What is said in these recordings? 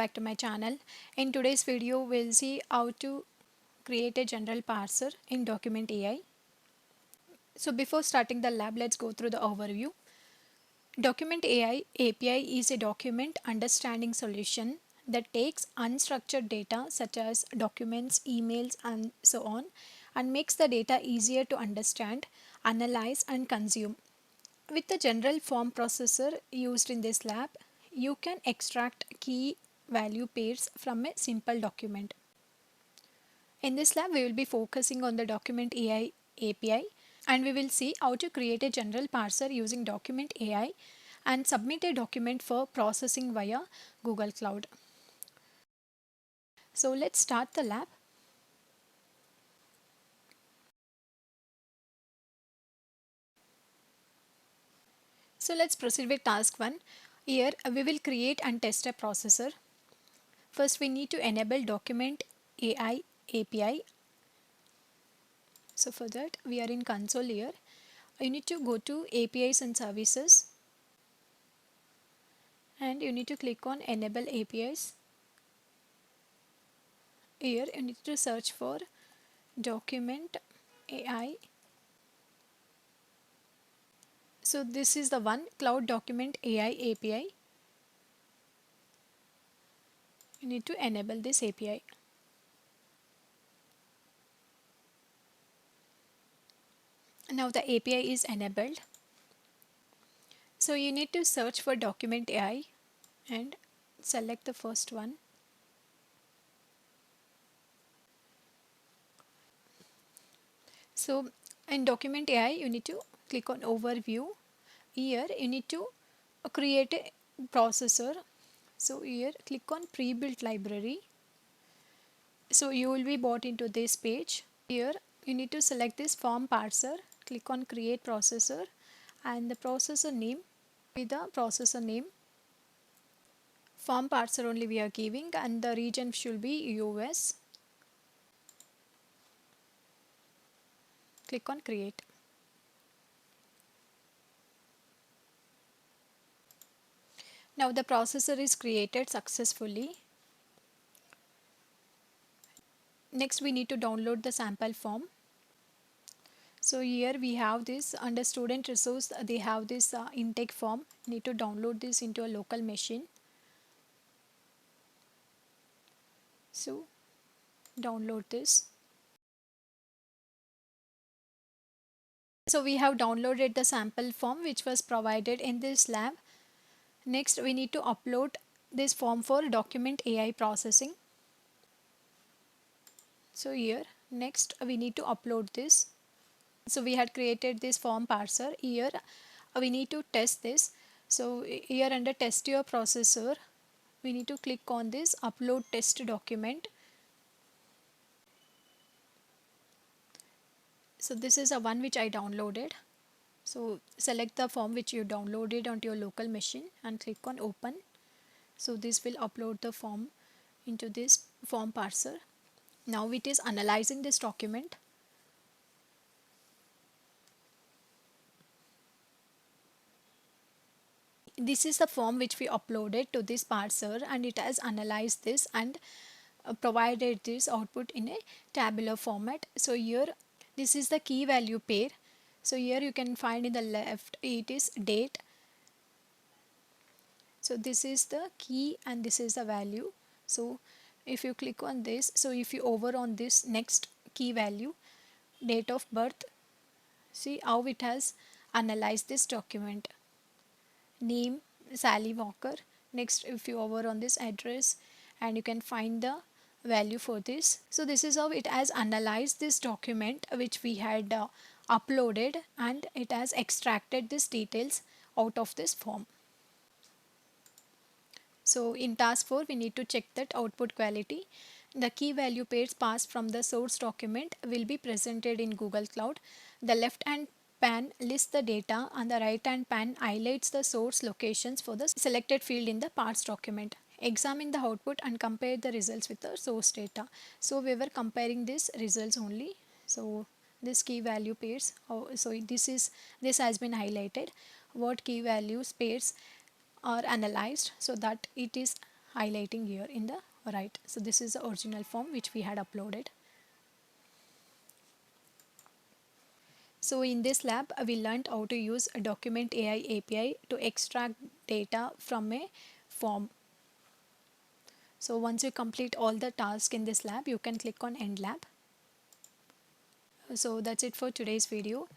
back to my channel. In today's video, we'll see how to create a general parser in Document AI. So before starting the lab, let's go through the overview. Document AI API is a document understanding solution that takes unstructured data such as documents, emails, and so on, and makes the data easier to understand, analyze, and consume. With the general form processor used in this lab, you can extract key value pairs from a simple document. In this lab, we will be focusing on the Document AI API, and we will see how to create a general parser using Document AI and submit a document for processing via Google Cloud. So let's start the lab. So let's proceed with task 1. Here we will create and test a processor. First we need to enable Document AI API. So for that we are in console here. You need to go to APIs and services and you need to click on enable APIs. Here you need to search for Document AI. So this is the one, Cloud Document AI API. You need to enable this API. Now the API is enabled. So you need to search for Document AI and select the first one. So in Document AI you need to click on overview. Here you need to create a processor. So here click on pre-built library. So you will be brought into this page. Here you need to select this form parser, click on create processor and the processor name with the processor name. Form parser only we are giving and the region should be US. Click on create. Now the processor is created successfully. Next we need to download the sample form. So here we have this under student resource, they have this intake form. Need to download this into a local machine. So download this. So we have downloaded the sample form which was provided in this lab. Next we need to upload this form for document AI processing. So here next we need to upload this. So we had created this form parser. Here we need to test this. So here under test your processor we need to click on this upload test document. So this is a one which I downloaded. So select the form which you downloaded onto your local machine and click on open. So this will upload the form into this form parser. Now it is analyzing this document. This is the form which we uploaded to this parser and it has analyzed this and provided this output in a tabular format. So here this is the key value pair. So here you can find in the left it is date. So this is the key and this is the value. So if you click on this, so if you hover on this next key value, date of birth, see how it has analyzed this document. Name Sally Walker. Next if you hover on this address and you can find the value for this. So this is how it has analyzed this document which we had uploaded and it has extracted these details out of this form. So in task 4 we need to check that output quality. The key value pairs passed from the source document will be presented in Google Cloud. The left hand pan lists the data and the right hand pan highlights the source locations for the selected field in the parse document. Examine the output and compare the results with the source data. So we were comparing these results only. So this key value pairs, so this has been highlighted. What key values pairs are analyzed so that it is highlighting here in the right. So this is the original form which we had uploaded. So in this lab, we learned how to use a document AI API to extract data from a form. So once you complete all the tasks in this lab, you can click on End Lab. So that's it for today's video.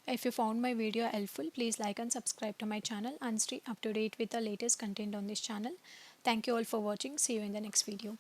If you found my video helpful, please like and subscribe to my channel and stay up to date with the latest content on this channel. Thank you all for watching. See you in the next video.